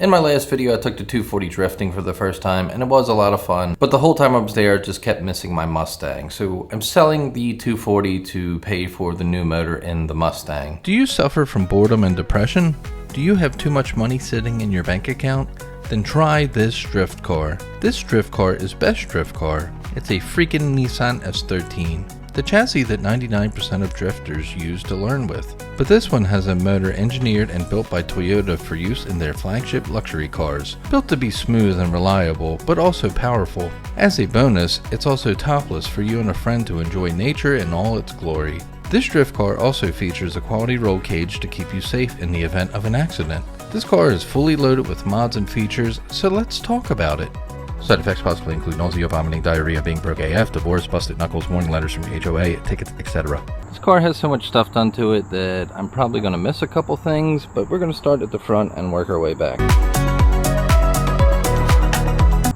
In my last video, I took the 240 drifting for the first time, and it was a lot of fun, but the whole time I was there, I just kept missing my Mustang. So I'm selling the 240 to pay for the new motor in the Mustang. Do you suffer from boredom and depression? Do you have too much money sitting in your bank account? Then try this drift car. This drift car is best drift car. It's a freaking Nissan S13. The chassis that 99% of drifters use to learn with. But this one has a motor engineered and built by Toyota for use in their flagship luxury cars. Built to be smooth and reliable, but also powerful. As a bonus, it's also topless for you and a friend to enjoy nature in all its glory. This drift car also features a quality roll cage to keep you safe in the event of an accident. This car is fully loaded with mods and features, so let's talk about it. Side effects possibly include nausea, vomiting, diarrhea, being broke AF, divorce, busted knuckles, warning letters from HOA, tickets, etc. This car has so much stuff done to it that I'm probably going to miss a couple things, but we're going to start at the front and work our way back.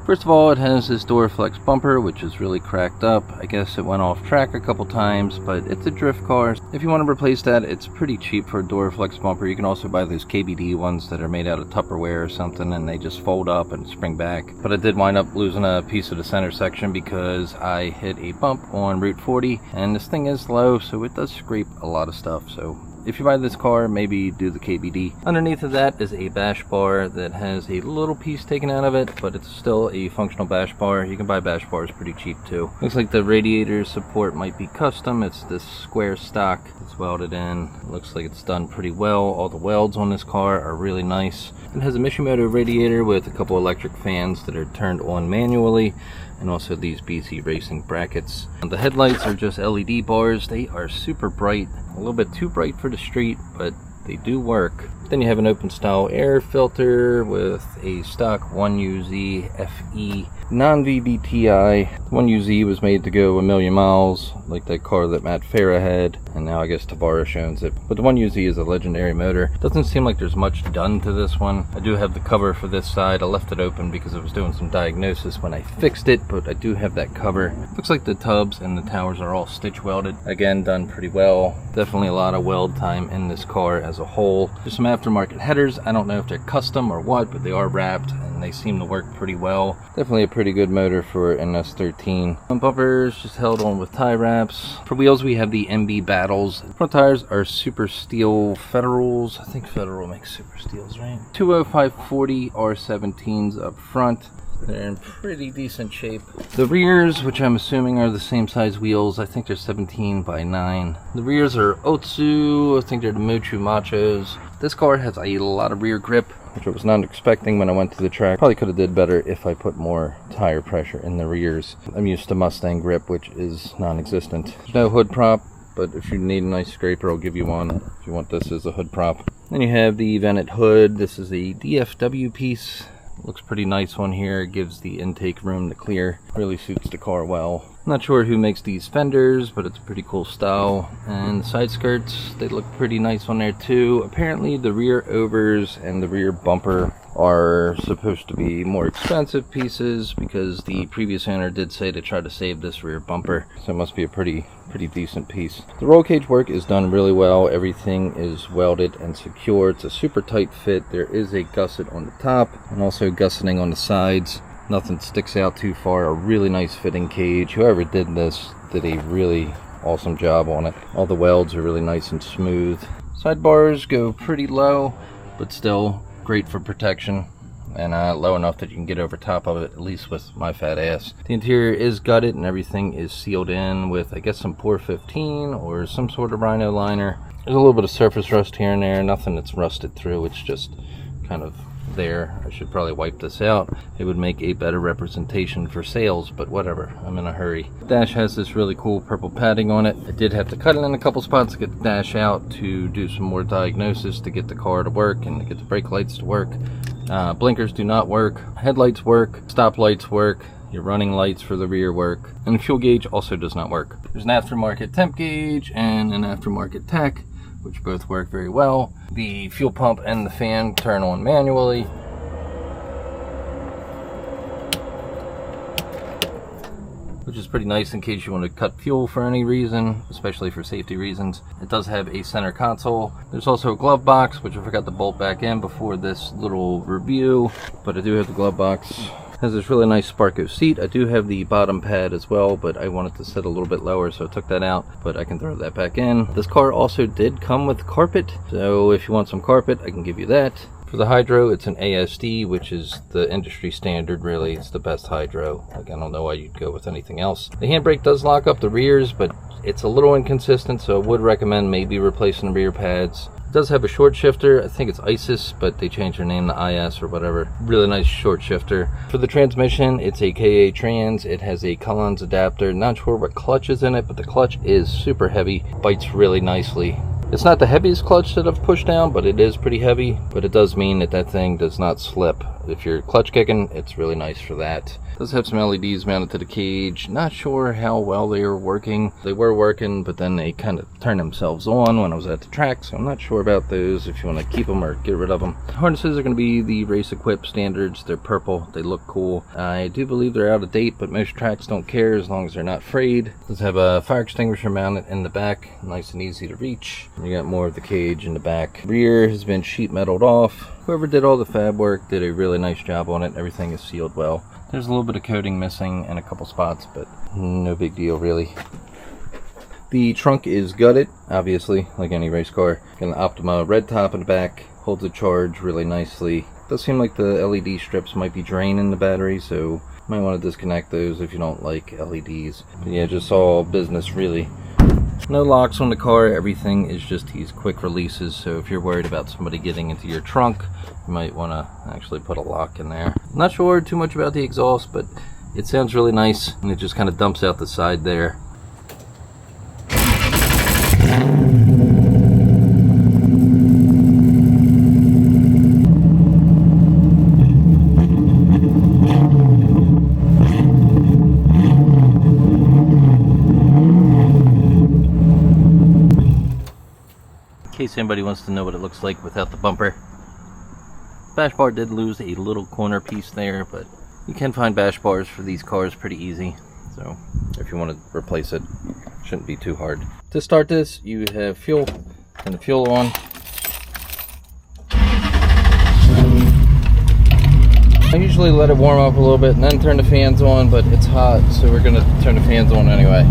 First of all, it has this Duraflex bumper, which is really cracked up. I guess it went off track a couple times, but it's a drift car. If you want to replace that, it's pretty cheap for a Duraflex bumper. You can also buy those KBD ones that are made out of Tupperware or something, and they just fold up and spring back. But I did wind up losing a piece of the center section because I hit a bump on Route 40, and this thing is low, so it does scrape a lot of stuff. So if you buy this car, maybe do the KBD. Underneath of that is a bash bar that has a little piece taken out of it, but it's still a functional bash bar. You can buy bash bars pretty cheap too. Looks like the radiator support might be custom. It's this square stock. It's welded in. It looks like it's done pretty well. All the welds on this car are really nice. It has a Mishimoto radiator with a couple electric fans that are turned on manually, and also these BC Racing brackets. The headlights are just LED bars. They are super bright, a little bit too bright for the street, but they do work. Then you have an open style air filter with a stock 1UZ FE non-vvti. 1UZ was made to go a million miles, like that car that Matt Farah had, and now I guess Tavares owns it. But the 1UZ is a legendary motor. Doesn't seem like there's much done to this one. I do have the cover for this side. I left it open because I was doing some diagnosis when I fixed it, but I do have that cover. Looks like the tubs and the towers are all stitch welded. Again, done pretty well. Definitely a lot of weld time in this car as a whole. There's some aftermarket headers. I don't know if they're custom or what, but they are wrapped and they seem to work pretty well. Definitely a pretty good motor for an S13. Bumpers just held on with tie wraps. For wheels, we have the MB Battles. Front tires are Super Steel Federals. I think Federal makes Super Steels, right? 205/40 R17s up front. They're in pretty decent shape. The rears, which I'm assuming are the same size wheels, I think they're 17/9. The rears are Otsu. I think they're the Mochu Machos. This car has a lot of rear grip, which I was not expecting when I went to the track. Probably could have did better if I put more tire pressure in the rears. I'm used to Mustang grip, which is non-existent. There's no hood prop, but if you need a nice scraper, I'll give you one if you want this as a hood prop. Then you have the vented hood. This is a DFW piece. Looks pretty nice on here. It gives the intake room to clear. Really suits the car well. Not sure who makes these fenders, but it's a pretty cool style. And the side skirts, they look pretty nice on there too. Apparently the rear overs and the rear bumper are supposed to be more expensive pieces because the previous owner did say to try to save this rear bumper. So it must be a pretty decent piece. The roll cage work is done really well. Everything is welded and secure. It's a super tight fit. There is a gusset on the top and also gusseting on the sides. Nothing sticks out too far. A really nice fitting cage. Whoever did this did a really awesome job on it. All the welds are really nice and smooth. Sidebars go pretty low, but still great for protection, and low enough that you can get over top of it, at least with my fat ass. The interior is gutted and everything is sealed in with, I guess, some Por 15 or some sort of Rhino liner. There's a little bit of surface rust here and there, nothing that's rusted through. It's just kind of there. I should probably wipe this out. It would make a better representation for sales, but whatever, I'm in a hurry. The dash has this really cool purple padding on it. I did have to cut it in a couple spots to get the dash out to do some more diagnosis to get the car to work and to get the brake lights to work. Blinkers do not work. Headlights work. Stop lights work. Your running lights for the rear work. And the fuel gauge also does not work. There's an aftermarket temp gauge and an aftermarket tach, which both work very well. The fuel pump and the fan turn on manually. which is pretty nice in case you want to cut fuel for any reason, especially for safety reasons. It does have a center console. There's also a glove box, which I forgot to bolt back in before this little review, but I do have the glove box. It has this really nice Sparco seat. I do have the bottom pad as well, but I wanted to sit a little bit lower, so I took that out, but I can throw that back in. This car also did come with carpet, so if you want some carpet, I can give you that. For the hydro, it's an ASD, which is the industry standard, really. It's the best hydro. Like, I don't know why you'd go with anything else. The handbrake does lock up the rears, but it's a little inconsistent, so I would recommend maybe replacing the rear pads. It does have a short shifter. I think it's ISIS, but they changed their name to IS or whatever. Really nice short shifter. For the transmission, it's a KA Trans. It has a Collins adapter. Not sure what clutch is in it, but the clutch is super heavy. Bites really nicely. It's not the heaviest clutch that I've pushed down, but it is pretty heavy. But it does mean that that thing does not slip. If you're clutch kicking, it's really nice for that. It does have some LEDs mounted to the cage. Not sure how well they are working. They were working, but then they kind of turned themselves on when I was at the track, so I'm not sure about those, if you want to keep them or get rid of them. Harnesses are going to be the Race Equip standards. They're purple. They look cool. I do believe they're out of date, but most tracks don't care as long as they're not frayed. It does have a fire extinguisher mounted in the back. Nice and easy to reach. You got more of the cage in the back. Rear has been sheet metaled off. Whoever did all the fab work did a really nice job on it. Everything is sealed well. There's a little bit of coating missing in a couple spots, but no big deal really. The trunk is gutted, obviously, like any race car. Got an Optima red top in the back. Holds the charge really nicely. Does seem like the LED strips might be draining the battery, so you might want to disconnect those if you don't like LEDs. But yeah, just all business really. No locks on the car. Everything is just these quick releases, so if you're worried about somebody getting into your trunk, you might want to actually put a lock in there. Not sure too much about the exhaust, but it sounds really nice, and it just kind of dumps out the side there. In case anybody wants to know what it looks like without the bumper. Bash bar did lose a little corner piece there, but you can find bash bars for these cars pretty easy. So if you want to replace it, shouldn't be too hard. To start this, you have fuel, turn the fuel on. I usually let it warm up a little bit and then turn the fans on, but it's hot, so we're going to turn the fans on anyway.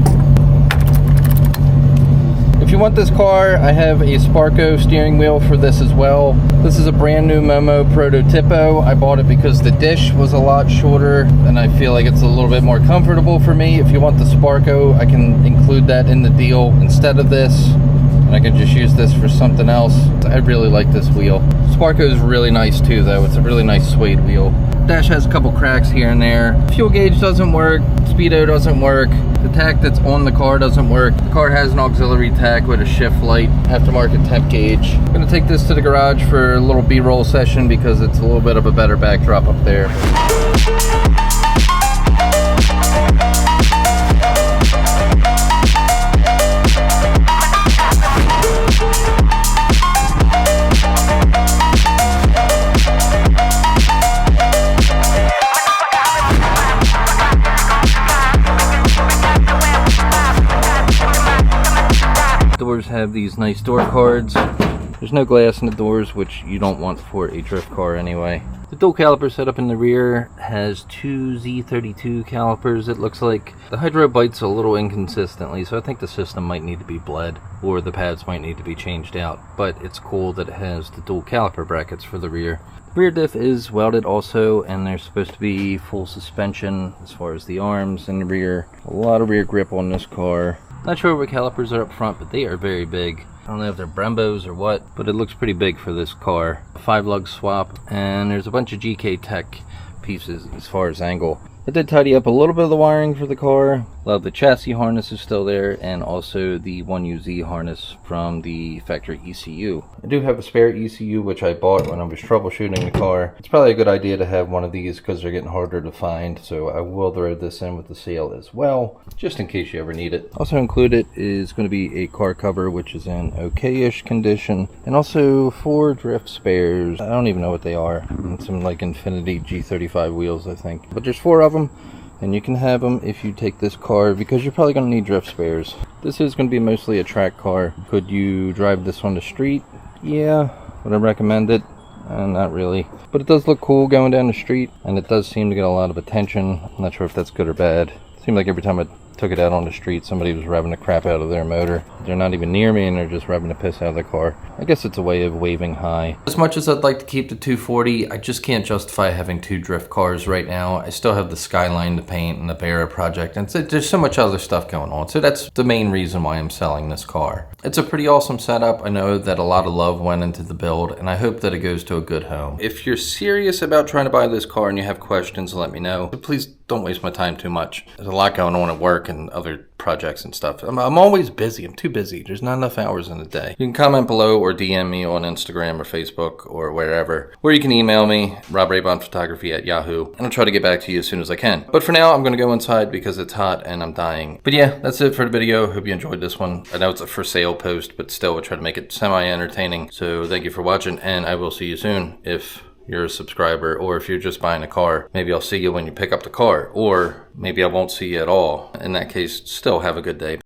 If you want this car, I have a Sparco steering wheel for this as well. This is a brand new Momo Prototipo. I bought it because the dish was a lot shorter and I feel like it's a little bit more comfortable for me. If you want the Sparco, I can include that in the deal instead of this. And I can just use this for something else. I really like this wheel. Sparco is really nice too though. It's a really nice suede wheel. Dash has a couple cracks here and there. Fuel gauge doesn't work. Speedo doesn't work. The tack that's on the car doesn't work. The car has an auxiliary tack with a shift light, aftermarket temp gauge. I'm gonna take this to the garage for a little B-roll session because it's a little bit of a better backdrop up there. Doors have these nice door cards. There's no glass in the doors, which you don't want for a drift car anyway. The dual caliper setup in the rear has two Z32 calipers, it looks like. The hydro bites a little inconsistently, so I think the system might need to be bled, or the pads might need to be changed out. But it's cool that it has the dual caliper brackets for the rear. The rear diff is welded also, and there's supposed to be full suspension as far as the arms and the rear. A lot of rear grip on this car. Not sure what calipers are up front, but they are very big. I don't know if they're Brembos or what, but it looks pretty big for this car. 5-lug swap, and there's a bunch of GK Tech pieces as far as angle. I did tidy up a little bit of the wiring for the car. A lot of the chassis harness is still there, and also the 1UZ harness from the factory ECU. I do have a spare ECU, which I bought when I was troubleshooting the car. It's probably a good idea to have one of these because they're getting harder to find, so I will throw this in with the sale as well, just in case you ever need it. Also included is going to be a car cover, which is in okay-ish condition, and also 4 drift spares. I don't even know what they are. Some like Infinity G35 wheels, I think. But there's 4 of them. And you can have them if you take this car because you're probably going to need drift spares. This is going to be mostly a track car. Could you drive this on the street? Yeah. Would I recommend it? Not really. But it does look cool going down the street, and it does seem to get a lot of attention. I'm not sure if that's good or bad. It seemed like every time I took it out on the street, somebody was revving the crap out of their motor. They're not even near me and they're just revving the piss out of the car. I guess it's a way of waving high. As much as I'd like to keep the 240, I just can't justify having two drift cars right now. I still have the Skyline to paint and the BRoll project, and there's so much other stuff going on. So that's the main reason why I'm selling this car. It's a pretty awesome setup. I know that a lot of love went into the build, and I hope that it goes to a good home. If you're serious about trying to buy this car and you have questions, let me know. But please don't waste my time too much. There's a lot going on at work and other projects and stuff. I'm always busy. I'm too busy. There's not enough hours in the day. You can comment below or DM me on Instagram or Facebook or wherever. Or you can email me, robraybonphotography@yahoo, and I'll try to get back to you as soon as I can. But for now, I'm going to go inside because it's hot and I'm dying. But yeah, that's it for the video. Hope you enjoyed this one. I know it's a for sale post, but still, we'll try to make it semi-entertaining. So thank you for watching, and I will see you soon if you're a subscriber, or if you're just buying a car. Maybe I'll see you when you pick up the car, or maybe I won't see you at all. In that case, still have a good day.